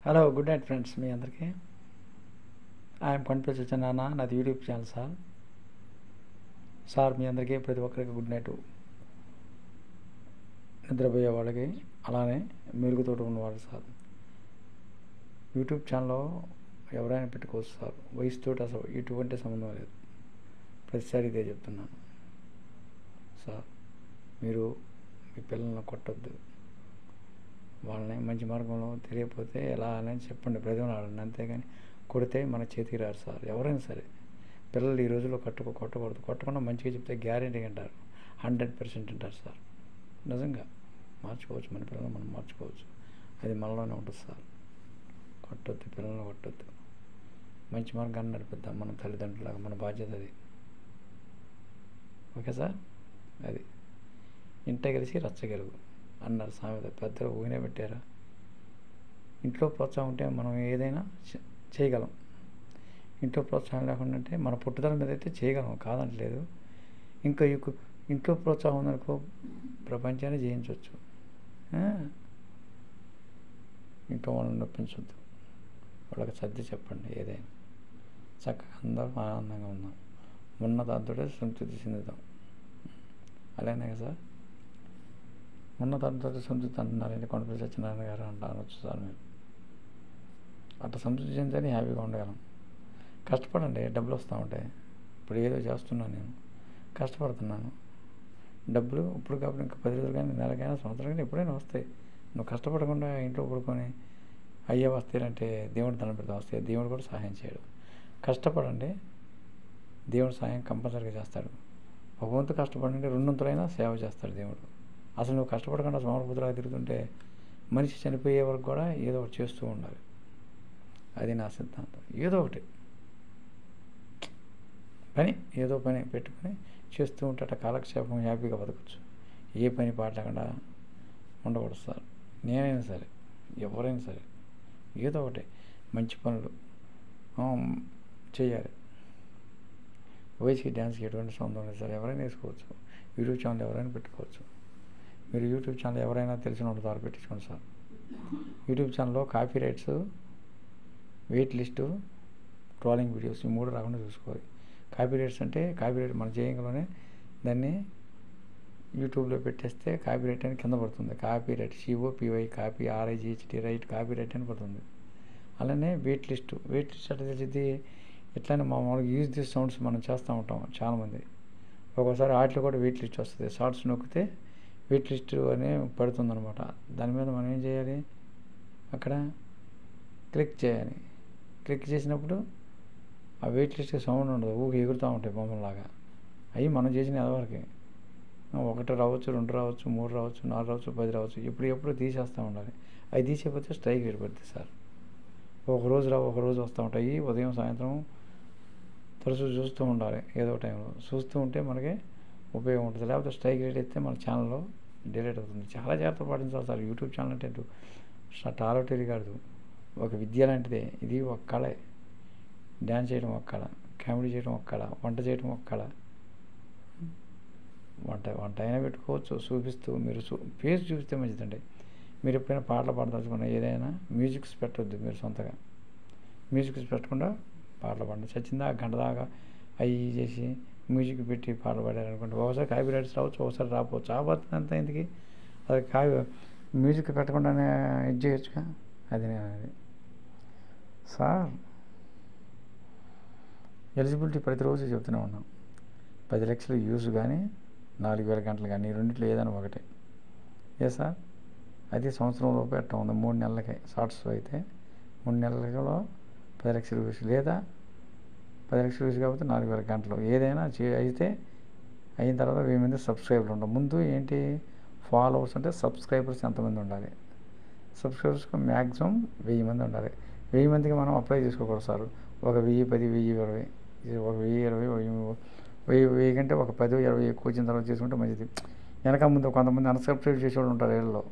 Hello good night friends, మీ అందరికీ I'm Kondapalli Satyanarayana. నాది YouTube channel sir. మీ అందరికీ ప్రతి ఒక్కరికి గుడ్ నైట్. నిద్రపోయే వాళ్ళకి, అలానే మెరుగుతోటి ఉన్నవాళ్ళు సార్. యూట్యూబ్ ఛానల్లో ఎవరైనా పెట్టుకోవచ్చు సార్. వయసుతో అసలు ఎటువంటి సంబంధం లేదు. ప్రతిసారి ఇదే చెప్తున్నాను సార్. మీరు మీ పిల్లల్ని కొట్టద్దు. వాళ్ళని మంచి మార్గంలో తెలియకపోతే ఎలా అని చెప్పండి, బ్రతిమలాడండి. అంతేగాని కొడితే మన చేతికి రారు సార్. ఎవరైనా సరే పిల్లలు ఈ రోజుల్లో కొట్టకూడదు. కొట్టకుండా మంచిగా చెప్తే గ్యారెంటీ అంటారు, 100% అంటారు సార్. నిజంగా మార్చుకోవచ్చు, మన పిల్లల్ని మనం మార్చుకోవచ్చు. అది మనలోనే ఉంటుంది సార్. కొట్టొద్దు, పిల్లల్ని కొట్టొద్దు. మంచి మార్గాన్ని నడిపిద్దాం మన తల్లిదండ్రులాగా. మన బాధ్యత అది. Okay sir. అది ఇంట కలిసి రచ్చగలుగు అన్నారు సామెత. పెద్దలు ఊహినే పెట్టారా? ఇంట్లో ప్రోత్సాహం ఉంటే మనం ఏదైనా చేయగలం. ఇంట్లో ప్రోత్సాహం లేకుండా అంటే మన పుట్టుదల మీద అయితే చేయగలం, కాదంటలేదు. ఇంకా ఇంట్లో ప్రోత్సాహం ఉందనుకో ప్రపంచాన్ని జయించవచ్చు. ఇంట్లో వాళ్ళని నొప్పించవద్దు. వాళ్ళకి సర్ది చెప్పండి. ఏదైనా చక్కగా అందరం ఆనందంగా ఉందాం. ఉన్న దాంతో సంతృప్తి చెందుదాం. అలానే కదా సార్. ఉన్న దాంతో సంతృప్తి అంటున్నారండి కొండపల్లి సత్యనారాయణ గారు అనొచ్చు సార్. మీరు అట్లా సంతృప్తి చెందితేనే హ్యాపీగా ఉండగలం. కష్టపడండి, డబ్బులు వస్తూ ఉంటాయి. ఇప్పుడు ఏదో చేస్తున్నాను, నేను కష్టపడుతున్నాను. డబ్బులు ఇప్పుడు కాబట్టి ఇంకా 10 రోజులు కానీ, నెలకైనా, సంవత్సరం కానీ ఎప్పుడైనా వస్తాయి. నువ్వు కష్టపడకుండా ఇంట్లో పడుకొని అయ్యే వస్తాయంటే దేవుడు దండం పెడతా వస్తాయి. దేవుడు కూడా సహాయం చేయడు. కష్టపడండి, దేవుడు సహాయం కంపల్సరీగా చేస్తాడు. ఒక వంతు కష్టపడండి, 2 వంతులైనా సేవ చేస్తాడు దేవుడు. అసలు నువ్వు కష్టపడకుండా సోమరపుత్రగా తిరుగుతుంటే మనిషి చనిపోయే వరకు కూడా ఏదో ఒకటి చేస్తూ ఉండాలి. అది నా సిద్ధాంతం. ఏదో ఒకటి ఏదో పని పెట్టుకొని చేస్తూ ఉంటే అట్లా కాలక్షేపం హ్యాపీగా బతకచ్చు. ఏ పని పాట లేకుండా ఉండకూడదు సార్. నేనైనా సరే, ఎవరైనా సరే ఏదో ఒకటి మంచి పనులు చేయాలి. వయసుకి డ్యాన్స్కి ఎటువంటి సంబంధం లేదు సార్. ఎవరైనా వేసుకోవచ్చు. యూట్యూబ్ ఛానల్ ఎవరైనా పెట్టుకోవచ్చు. మీరు యూట్యూబ్ ఛానల్ ఎవరైనా తెలిసిన వాళ్ళ ద్వారా పెట్టించుకోండి సార్. యూట్యూబ్ ఛానల్లో copy rights, wait list, trolling videos ఈ 3 రాకుండా చూసుకోవాలి. కాపీ రైట్స్ అంటే కాపీరైట్ మన చేయంలోనే దాన్ని యూట్యూబ్లో పెట్టేస్తే కాపీ రైట్ అని కింద పడుతుంది. Copy right COPY copy RIGHT right copy right అని పడుతుంది. అలానే వెయిట్ లిస్ట్ అంటే తెలిసింది. ఇట్లానే మామూలుగా యూజ్ దిస్ సౌండ్స్ మనం చేస్తూ ఉంటాం చాలామంది. ఒక్కోసారి వాటిలో కూడా వెయిట్ లిస్ట్ వస్తుంది. షార్ట్స్ నొక్కితే వెయిట్ లిస్ట్ అని పడుతుంది అనమాట. దాని మీద మనం ఏం చేయాలి, అక్కడ క్లిక్ చేయాలి. క్లిక్ చేసినప్పుడు ఆ వెయిట్ లిస్ట్ సౌండ్ ఉండదు, ఊరికి ఎగురుతూ ఉంటాయి బొమ్మలాగా. అవి మనం చేసిన ఎదవరకే. 1 రావచ్చు, 2 రావచ్చు, 3 రావచ్చు, 4 రావచ్చు, 10 రావచ్చు. ఎప్పుడు తీసేస్తూ ఉండాలి. అవి తీసేపోతే స్ట్రైక్ రేట్ పడుతుంది సార్. ఒక రోజు వస్తూ ఉంటాయి. ఉదయం సాయంత్రం తరచూ చూస్తూ ఉండాలి. ఏదో టైంలో చూస్తూ ఉంటే మనకి ఉపయోగం ఉంటుంది. లేకపోతే స్ట్రైక్ రేట్ అయితే మన ఛానల్లో డిలీట్ అవుతుంది. చాలా జాగ్రత్త పాటించాలి సార్. యూట్యూబ్ ఛానల్ అంటే టాలెంటరీ కాదు, ఒక విద్య లాంటిదే. ఇది ఒక కళే. డ్యాన్స్ చేయడం ఒక కళ, కామెడీ చేయడం ఒక కళ, వంట చేయడం ఒక కళ. వంట అయినా పెట్టుకోవచ్చు చూపిస్తూ. మీరు ఫేస్ చూపిస్తే మంచిదండి. మీరు ఎప్పుడైనా పాటలు పాడదలుచుకున్నా ఏదైనా మ్యూజిక్స్ పెట్టొద్దు. మీరు సొంతగా మ్యూజిక్స్ పెట్టకుండా పాటలు పాడండి. చచ్చిందా గంట దాకా అవి చేసి మ్యూజిక్ పెట్టి పాటలు పాడారనుకోండి, ఒకసారి కాపీ రైట్స్ రావచ్చు, ఒకసారి రాకపోవచ్చు. ఆపత్తి అంతా ఎందుకు? అది మ్యూజిక్ పెట్టకుండానే ఇది చేయొచ్చుగా. అది సార్. ఎలిజిబిలిటీ ప్రతిరోజు చెప్తూనే ఉన్నాం. 10 లక్షలు యూజ్ కానీ, 4,000 గంటలు కానీ, రెండిట్లో ఏదైనా ఒకటే. సార్. అది సంవత్సరం లోపు ఎట్లా ఉంది. 3 నెలలకే షార్ట్స్ అయితే 3 నెలలలో 10 లక్షల వ్యూస్, లేదా 10 లక్షల వ్యూస్ కాబట్టి 4,000 గంటలు ఏదైనా అయితే అయిన తర్వాత 1000 మంది సబ్స్క్రైబర్లు ఉండవు. ముందు ఏంటి, ఫాలోవర్స్ అంటే సబ్స్క్రైబర్స్ ఎంతమంది ఉండాలి. సబ్స్క్రైబర్స్కి మ్యాక్సిమం 1000 మంది ఉండాలి. 1000 మందికి మనం అప్లై చేసుకోకూడదు సార్. ఒక 1000, 10, 1020, ఒక 1020, 1000 కంటే ఒక 10, 20 ఎక్కువ వచ్చిన తర్వాత చేసుకుంటే మంచిది. వెనక ముందు కొంతమంది అన్సబ్స్క్రైబ్ చేసేవాళ్ళు ఉంటారు వీళ్ళలో.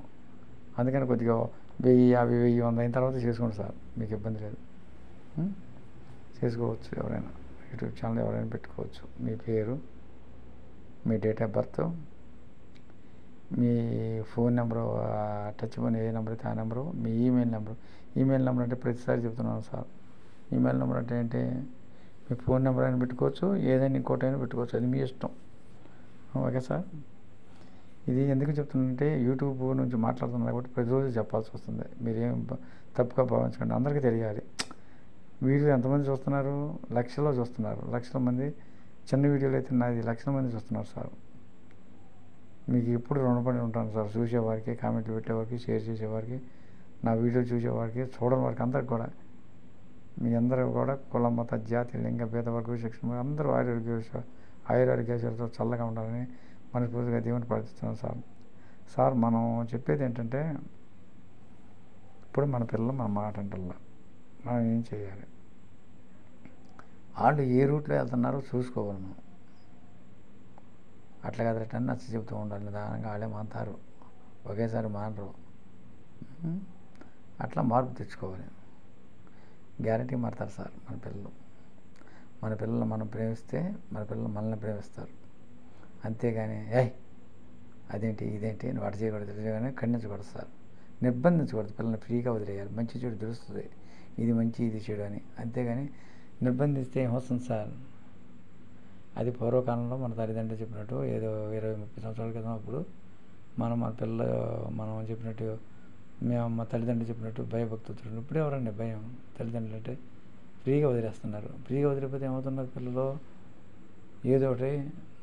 అందుకని కొద్దిగా 1050, 100 అయిన తర్వాత చేసుకోండి సార్. మీకు ఇబ్బంది లేదు, చేసుకోవచ్చు. ఎవరైనా యూట్యూబ్ ఛానల్ ఎవరైనా పెట్టుకోవచ్చు. మీ పేరు, మీ డేట్ ఆఫ్ బర్త్, మీ ఫోన్ నెంబరు, టచ్ ఫోన్ ఏ నెంబర్ అయితే ఆ నెంబరు, మీ ఈమెయిల్ నెంబర్ అంటే ప్రతిసారి చెప్తున్నాను సార్. ఈమెయిల్ నెంబర్ అంటే ఏంటి, మీ ఫోన్ నెంబర్ అయినా పెట్టుకోవచ్చు, ఏదైనా ఇంకోటైనా పెట్టుకోవచ్చు, అది మీ ఇష్టం. Okay sir. ఇది ఎందుకు చెప్తుందంటే యూట్యూబ్ నుంచి మాట్లాడుతున్నారు కాబట్టి ప్రతిరోజు చెప్పాల్సి వస్తుంది. మీరేం తప్పుగా భావించకండి, అందరికీ తెలియాలి. వీడియో ఎంతమంది చూస్తున్నారు, లక్షల్లో చూస్తున్నారు. లక్షల మంది, చిన్న వీడియోలు అయితే నాది లక్షల మంది చూస్తున్నారు సార్. మీకు ఎప్పుడు రుణపడి ఉంటాను సార్. చూసేవారికి, కామెంట్లు పెట్టేవారికి, షేర్ చేసేవారికి, నా వీడియో చూసేవారికి, చూడని వారికి అందరికి కూడా, మీ అందరూ కూడా కుల మత జాతి లింగ భేద వర్గ విచక్షణ అందరూ ఆయురారోగ్యాలతో చల్లగా ఉండాలని మనస్ఫూర్తిగా దేవుని ప్రార్థిస్తున్నాను సార్. సార్ మనం చెప్పేది ఏంటంటే, ఇప్పుడు మన పిల్లలు మన మాట అంటల్లా, మనం ఏం చేయాలి, వాళ్ళు ఏ రూట్లో వెళ్తున్నారో చూసుకోవాలి మనం. అట్లా కదరటని నచ్చ చెబుతూ ఉండాలి. నిదానంగా వాళ్ళే మారుతారు, ఒకేసారి మానరు. అట్లా మార్పు తెచ్చుకోవాలి. గ్యారంటీ మారుతారు సార్ మన పిల్లలు. మన పిల్లలు మనం ప్రేమిస్తే మన పిల్లలు మనల్ని ప్రేమిస్తారు. అంతేగాని అదేంటి ఇదేంటి నువ్వు అటు చేయకూడదు తెలియగానే ఖండించకూడదు సార్. నిర్బంధించకూడదు. పిల్లల్ని ఫ్రీగా వదిలేయాలి. మంచి చెడు తెలుస్తుంది, ఇది మంచి ఇది చెడు అని. అంతేగాని నిర్బంధిస్తే ఏమొస్తుంది సార్. అది పూర్వకాలంలో మన తల్లిదండ్రులు చెప్పినట్టు ఏదో 20-30 సంవత్సరాల క్రితం అప్పుడు మనం చెప్పినట్టు మేము మా తల్లిదండ్రులు చెప్పినట్టు భయభక్తులు. ఇప్పుడు ఎవరండి భయం, తల్లిదండ్రులు అంటే ఫ్రీగా వదిలేస్తున్నారు. ఫ్రీగా వదిలిపోతే ఏమవుతున్నారు, పిల్లలు ఏదో ఒకటి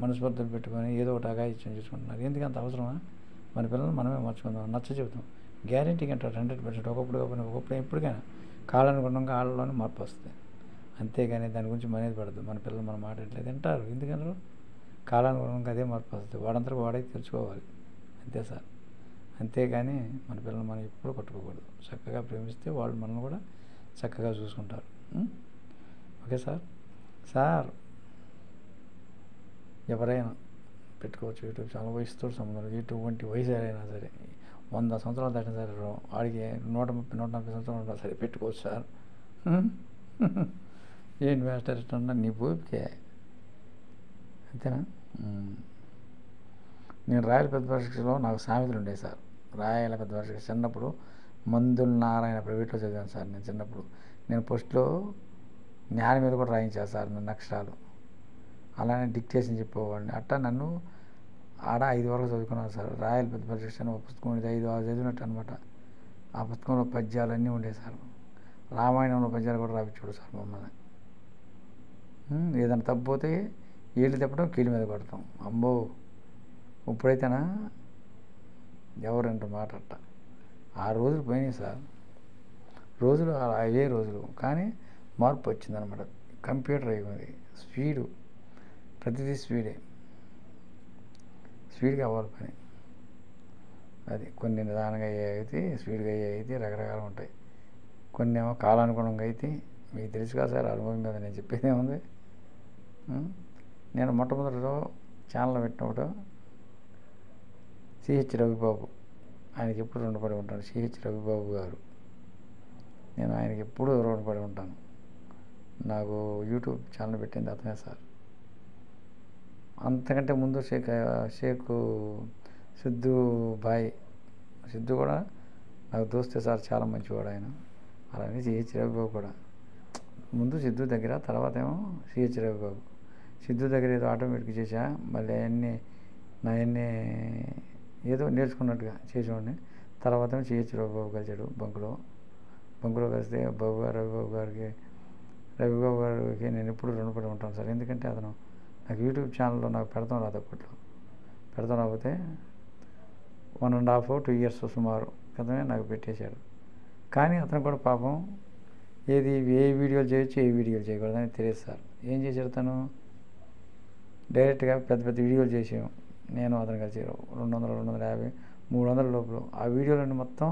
మనస్పర్ధలు పెట్టుకొని ఏదో ఒకటి అఘాయిత్యం చేసుకుంటున్నారు. ఎందుకు అంత అవసరమా? మన పిల్లలు మనమే మార్చుకుందాం, నచ్చ చెబుతాం. గ్యారంటీగా అంటారు 100%. ఒకప్పుడు ఎప్పటికైనా కాలానుగుణంగా వాళ్ళలోనే మార్పు వస్తుంది. అంతేగాని దాని గురించి మనేది పడదు. మన పిల్లలు మన మాట ఎట్లా తింటారు, ఎందుకన్నారు, కాలానుగుణంగా అదే మార్పు వస్తుంది. వాడంతా వాడైతే తెలుసుకోవాలి, అంతే సార్. అంతేగాని మన పిల్లలు మనం ఎప్పుడు కొట్టుకోకూడదు. చక్కగా ప్రేమిస్తే వాళ్ళు మనల్ని కూడా చక్కగా చూసుకుంటారు. Okay sir. సార్ ఎవరైనా పెట్టుకోవచ్చు యూట్యూబ్ ఛానల్, వయసుతో సంబంధం లేదు. ఎటువంటి వయసు అయినా సరే, 100 సంవత్సరాలు దాటిన సరే, వాడికి 130-140 సంవత్సరాలు ఉన్నా సరే పెట్టుకోవచ్చు సార్. ఏంటి మాస్టర్ ఇష్టం నీ ఓపికే, అంతేనా? నేను రాయల పెద్ద పరీక్షలో నాకు సామెతలు ఉండేవి సార్. రాయల పెద్ద పరీక్ష చిన్నప్పుడు మందుల నారాయణ ప్రైవేట్లో చదివాను సార్. నేను చిన్నప్పుడు ఫస్ట్లో నేల మీద కూడా రాయించాను సార్ నన్ను అక్షరాలు. అలానే డిక్టేషన్ చెప్పేవాడిని. అట్టా నన్ను ఆడ 5 వరకు చదువుకున్నాను సార్. రాయల పెద్ద పరీక్ష అని ఒక పుస్తకం ఉండేది, 5-6 చదివినట్టు అనమాట. ఆ పుస్తకంలో పద్యాలన్నీ ఉండేవి సార్. రామాయణంలో పద్యాలు కూడా రాపించాడు సార్ మమ్మల్ని. ఏదైనా తప్పిపోతే ఏళ్ళు తిప్పడం, కీళ్ళ మీద కొడతాం. అమ్మో, ఇప్పుడైతేనా ఎవరంటారు మాట అట్ట. ఆ రోజులు పోయినాయి సార్. రోజులు అవే రోజులు, కానీ మార్పు వచ్చిందనమాట. కంప్యూటర్ అయిపోయింది, స్పీడు, ప్రతిదీ స్పీడ్గా అవ్వాలి పని. అది కొన్ని నిదానంగా అయితే, స్పీడ్గా అయితే రకరకాలు ఉంటాయి. కొన్ని ఏమో కాలానుగుణంగా అయితే, మీకు తెలుసు కదా సార్, అనుభవం మీద నేను చెప్పేది ఏముంది. నేను మొట్టమొదటిలో ఛానల్ పెట్టినప్పుడు సిహెచ్ రవిబాబు, ఆయనకి ఎప్పుడు రుణపడి ఉంటాను. సిహెచ్ రవిబాబు గారు, నేను ఆయనకి ఎప్పుడూ రుణపడి ఉంటాను. నాకు యూట్యూబ్ ఛానల్ పెట్టింది అతనే సార్. అంతకంటే ముందు షేక్ సిద్ధు బాయ్, సిద్ధు కూడా నాకు దోస్తే సార్, చాలా మంచివాడు ఆయన. అలానే సిహెచ్ రవిబాబు కూడా. ముందు సిద్ధు దగ్గర, తర్వాత ఏమో సిహెచ్ రవిబాబు. సిద్ధు దగ్గర ఏదో ఆటోమేటిక్ చేశా, మళ్ళీ అవన్నీ ఏదో నేర్చుకున్నట్టుగా చేసేవాడిని. తర్వాత సిహెచ్ రవిబాబు కలిసాడు బంకులో కలిస్తే రవిబాబు గారికి నేను ఎప్పుడు రుణపడి ఉంటాను సార్. ఎందుకంటే అతను నాకు యూట్యూబ్ ఛానల్లో నాకు పెడతాం రాదు, అప్పట్లో పెడతాం రాకపోతే 1.5-2 years సుమారు క్రితమే నాకు పెట్టేశాడు. కానీ అతను కూడా పాపం ఏ వీడియోలు చేయొచ్చు, ఏ వీడియోలు చేయకూడదని తెలియదు సార్. ఏం చేశాడు తను, డైరెక్ట్గా పెద్ద వీడియోలు చేసాము. నేను అతను కలిసి 200, 250, 300 లోపల ఆ వీడియోలన్నీ మొత్తం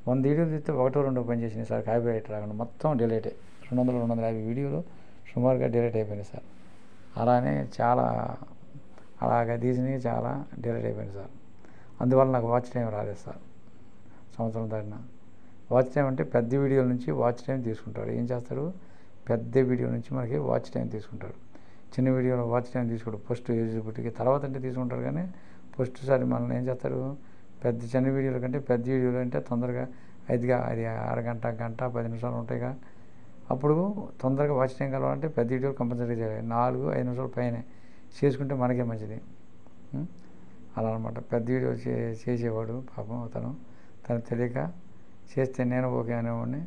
100 వీడియోలు తీస్తే 1-2 పని చేసినాయి సార్. కాపీరైట్ రాకుండా మొత్తం డిలీట్. 200, 250 వీడియోలు సుమారుగా డిలీట్ అయిపోయినాయి సార్. అలాగా తీసినవి చాలా డిలీట్ అయిపోయింది సార్. అందువల్ల నాకు వాచ్ టైం రాలేదు సార్. సంవత్సరం దాటిన వాచ్ టైం అంటే పెద్ద వీడియోల నుంచి వాచ్ టైం తీసుకుంటాడు. ఏం చేస్తాడు, పెద్ద వీడియో నుంచి మనకి వాచ్ టైం తీసుకుంటాడు. చిన్న వీడియోలో వాచ్ టైం తీసుకోడు. ఫస్ట్ ఎలిజిబిలిటీకి తర్వాత అంటే తీసుకుంటారు, కానీ ఫస్ట్ సారి మనల్ని ఏం చేస్తారు, పెద్ద చిన్న వీడియోల కంటే పెద్ద వీడియోలు అంటే తొందరగా అది అరగంట గంట 10 నిమిషాలు ఉంటాయిగా, అప్పుడు తొందరగా వాచ్ టైం కావాలంటే పెద్ద వీడియోలు కంపల్సరీ చేయాలి. 4-5 నిమిషాల పైన చేసుకుంటే మనకే మంచిది. అలా అనమాట. పెద్ద వీడియో చేసేవాడు పాపం తను తెలియక చేస్తే నేను ఓకే అనేవాడిని.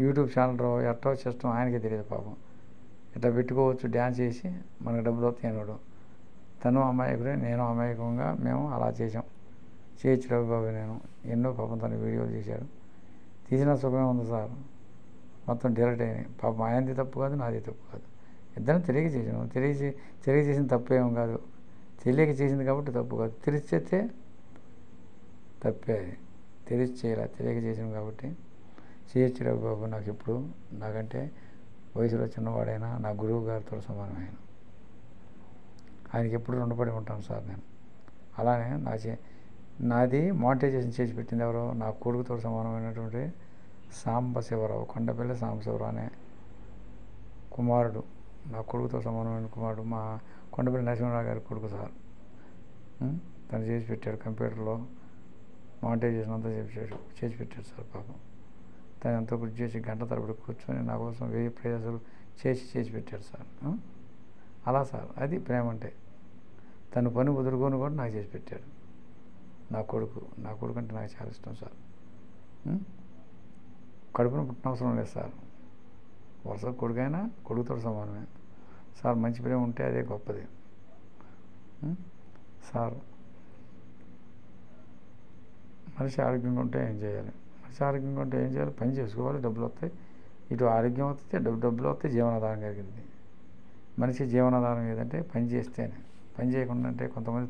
యూట్యూబ్ ఛానల్ ఎట్టో చేస్తాం ఆయనకే తెలియదు పాపం. ఇట్లా పెట్టుకోవచ్చు డ్యాన్స్ చేసి మనకు డబ్బులు వస్తాయి అనేవాడు. తను అమాయకుడే, నేను అమాయకంగా మేము అలా చేసాం. చేయొచ్చు రవిబాబు నేను ఎన్నో పాపం తను వీడియోలు చేశాడు. తీసిన సుఖమే ఉంది సార్. మొత్తం డిలీట్ అయినాయి. పాపం ఆయనది తప్పు కాదు, నాది తప్పు కాదు. ఇద్దరం తెలియక చేసాను. తెలియక చేసిన తప్పు ఏం కాదు. తెలియక చేసింది కాబట్టి తప్పు కాదు. తెలిసి చేస్తే తప్పే. తెలిసి చేయాలి, తెలియక చేసాను కాబట్టి. చేయొచ్చు రవిబాబు నాకు ఇప్పుడు, నాకంటే వయసులో చిన్నవాడైనా నా గురువు గారితో సమానమైన ఆయనకి ఎప్పుడు రుణపడి ఉంటాను సార్ నేను. అలానే నాది మానిటైజేషన్ చేసి పెట్టింది ఎవరో, నా కొడుకుతో సమానమైనటువంటి సాంబశివరావు, కొండపల్లి సాంబశివరావు అనే కుమారుడు, నా కొడుకుతో సమానమైన కుమారుడు, మా కొండపల్లి నరసింహరావు గారి కొడుకు సార్. తను చేసి పెట్టాడు. కంప్యూటర్లో మానిటైజేషన్ అంతా చేసి పెట్టాడు సార్ పాపం. తను ఎంతో కృషి చేసి గంట తరబడి కూర్చొని నా కోసం 1000 ప్రయాసాలు చేసి పెట్టాడు సార్. అలా సార్ అది ప్రేమ అంటే. తను పని వదులుకొని కూడా నాకు చేసి పెట్టాడు. నా కొడుకు అంటే నాకు చాలా ఇష్టం సార్. కడుపున పుట్టిన అవసరం లేదు సార్. వరుస కొడుకైనా కొడుకుతో సమానమే సార్. మంచి ప్రేమ ఉంటే అదే గొప్పది సార్. మనిషి ఆరోగ్యంగా ఉంటే ఏం చేయాలి? పని చేసుకోవాలి, డబ్బులు వస్తాయి. ఇటు ఆరోగ్యం వస్తే డబ్బులు వస్తాయి, జీవనాధారం కలిగింది. మనిషి జీవనాధారం ఏదంటే పని చేస్తేనే. పని చేయకుండా అంటే కొంతమంది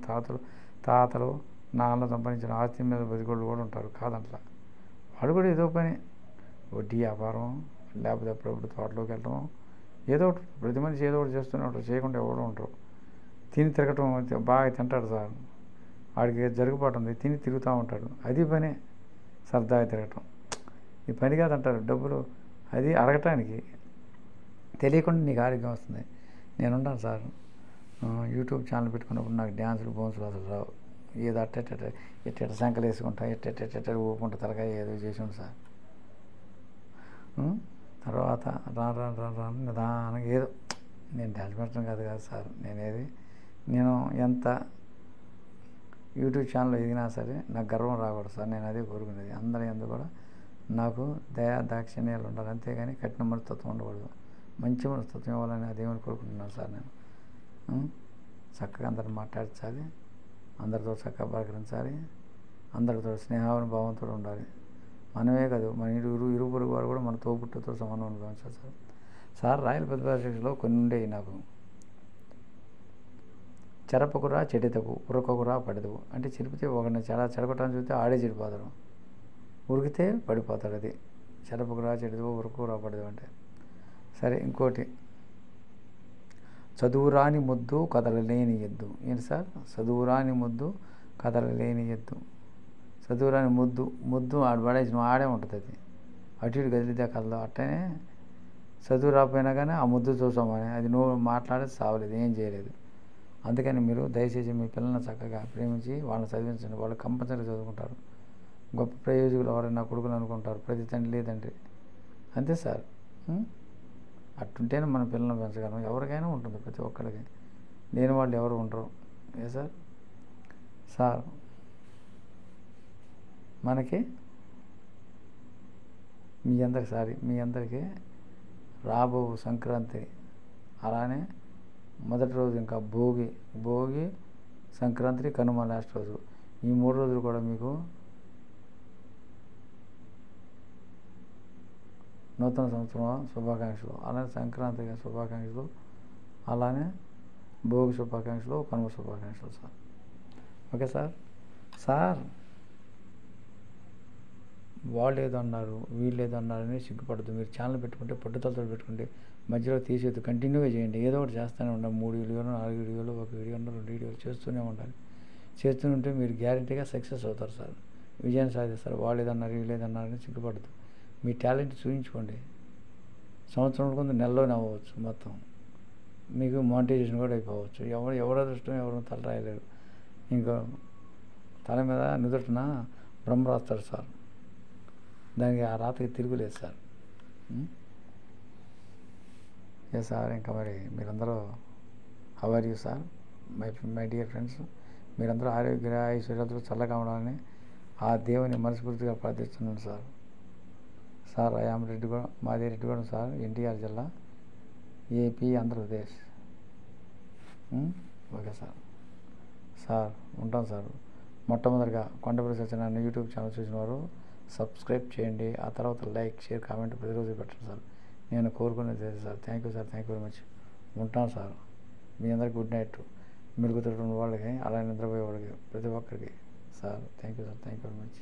తాతలు నాన్నలు సంపాదించిన ఆస్తి మీద బతికోళ్ళు కూడా ఉంటారు కాదంట్లా. వాడు కూడా ఏదో పని, వడ్డీ వ్యాపారం, లేకపోతే అప్పుడప్పుడు తోటలోకి వెళ్ళడం, ఏదో ఒకటి. ప్రతి మనిషి ఏదో ఒకటి చేస్తూనే ఉంటారు, చేయకుండా ఎవరు ఉంటారు. తిని తిరగటం బాగా తింటాడు సార్. వాడికి జరుగుబాటు ఉంది, తిని తిరుగుతూ ఉంటాడు. అది పనే, సరదాగా తిరగటం. ఈ పని కాదంటారు. డబ్బులు అది అడగటానికి తెలియకుండా నీకు ఆరోగ్యం వస్తుంది. నేనుంటాను సార్. యూట్యూబ్ ఛానల్ పెట్టుకున్నప్పుడు నాకు డ్యాన్సులు బోన్సులు అసలు రావు. ఏదో ఎట్ట సంకలు వేసుకుంటా, ఎట్ట ఊపుకుంటా తలకాయ ఏదో చేసి ఉండు సార్. తర్వాత రాను నిదానంగా ఏదో, నేను డ్యాన్స్ పెట్టడం కాదు సార్. నేను ఎంత యూట్యూబ్ ఛానల్ ఎదిగినా సరే నాకు గర్వం రాకూడదు సార్. నేను అదే కోరుకునేది. అందరి ఎందుకు కూడా నాకు దయా దాక్షిణ్యాలు ఉండాలి, అంతేగాని కఠిన మనస్తత్వం ఉండకూడదు. మంచి మనస్తత్వం ఇవ్వాలని అదేమని కోరుకుంటున్నాను సార్ నేను. చక్కగా అందరిని మాట్లాడించాలి, అందరితో చక్కగా పలకరించాలి, అందరితో స్నేహానుభావంతో ఉండాలి. మనమే కాదు, మన ఇరు పొరుగు వారు కూడా మన తోబుట్టుతో సమానం అనుభవించాలి సార్. రాయల పెద్దపక్షలో కొన్ని ఉండేవి నాకు. చెరపకురా చెడితకు, ఉరకకురా పడదవు అంటే చెరిపితే ఒకరిని చాలా చెడగొట్టని చూస్తే ఆడే చెడిపోతాడు, ఉరికితే పడిపోతాడు. అది చెరపకురా చెడితవు, ఉరకకురా పడదవు అంటే. సరే, ఇంకోటి, చదువురాని ముద్దు కదలలేని ఎద్దు. ఏంటి సార్? చదువురాని ముద్దు కదలలేని ఎద్దు. చదువురాని ముద్దు ఆడు పడేసి ఆడే ఉంటుంది. అది అటు ఇటు కదిలితే కదలదు. అట్టనే చదువు రాకపోయినా కానీ ఆ ముద్దు చూసామని అది నువ్వు మాట్లాడేది సావలేదు, ఏం చేయలేదు. అందుకని మీరు దయచేసి మీ పిల్లల్ని చక్కగా ప్రేమించి వాళ్ళని చదివించండి. వాళ్ళు కంపల్సరీ చదువుకుంటారు. గొప్ప ప్రయోజకులు ఎవరైనా కొడుకులు అనుకుంటారు, ప్రతి తండ్రి లేదండి. అంతే సార్. అట్టుంటేనే మన పిల్లల్ని పెంచగలం. ఎవరికైనా ఉంటుంది, ప్రతి ఒక్కరికి. లేని వాళ్ళు ఎవరు ఉండరు. సార్ మనకి మీ అందరికీ రాబో సంక్రాంతి, అలానే మొదటి రోజు ఇంకా భోగి, సంక్రాంతి, కనుమ లాస్ట్ రోజు, ఈ 3 రోజులు కూడా మీకు నూతన సంవత్సరం శుభాకాంక్షలు. అలానే సంక్రాంతి శుభాకాంక్షలు, అలానే భోగి శుభాకాంక్షలు, కనుమ శుభాకాంక్షలు సార్. Okay sir. వాళ్ళు ఏదో అన్నారు, వీళ్ళు ఏదో అన్నారని సిగ్గుపడద్దు. మీరు ఛానల్ పెట్టుకుంటే పట్టుదలతో పెట్టుకుంటే మధ్యలో తీసేది కంటిన్యూగా చేయండి. ఏదో ఒకటి చేస్తూనే ఉండాలి. 3 వీడియోలు, 4 వీడియోలు, 1 వీడియో, 2 వీడియోలు చేస్తూనే ఉండాలి. చేస్తుంటే మీరు గ్యారెంటీగా సక్సెస్ అవుతారు సార్. విజయాన్ని సాధిస్తారు. వాళ్ళు ఏదన్నారు, వీళ్ళు ఏదన్నారని సిగ్గుపడద్దు. మీ టాలెంట్ చూపించుకోండి. సంవత్సరం కొంత నెలలోనే అవ్వచ్చు. మొత్తం మీకు మానిటైజేషన్ కూడా అయిపోవచ్చు. ఎవరు అదృష్టం ఎవరు తలరాయలేరు. ఇంకో తల మీద నుదుటిన బ్రహ్మ రాస్తాడు సార్, దానికి ఆ రాతకి తిరుగులేదు సార్. ఏ సార్, ఇంకా మరి మీరందరూ how are you sir, my dear friends, మీరందరూ ఆరోగ్య ఐశ్వర్యాలతో చల్లగా ఉండాలని ఆ దేవుని మనస్ఫూర్తిగా ప్రార్థిస్తున్నాను సార్. సార్ ఐఆమ్ రెడ్డిగూడెం, మాది రెడ్డిగూడెం సార్, ఎన్టీఆర్ జిల్లా, AP, Andhra Pradesh. Okay sir. Sir ఉంటాం సార్. మొట్టమొదటిగా కొండపల్లి సత్యనారాయణ యూట్యూబ్ ఛానల్ చూసిన వారు సబ్స్క్రైబ్ చేయండి. ఆ తర్వాత లైక్, షేర్, కామెంట్ ప్రతిరోజు పెట్టండి సార్. నేను కోరుకునేది sir. Thank you sir, thank you very much. ఉంటాను సార్. మీ అందరికి గుడ్ నైట్. మెలుగుతున్న వాళ్ళకి, అలా నిద్రపోయే వాళ్ళకి, ప్రతి ఒక్కరికి sir. Thank you sir, thank you very much.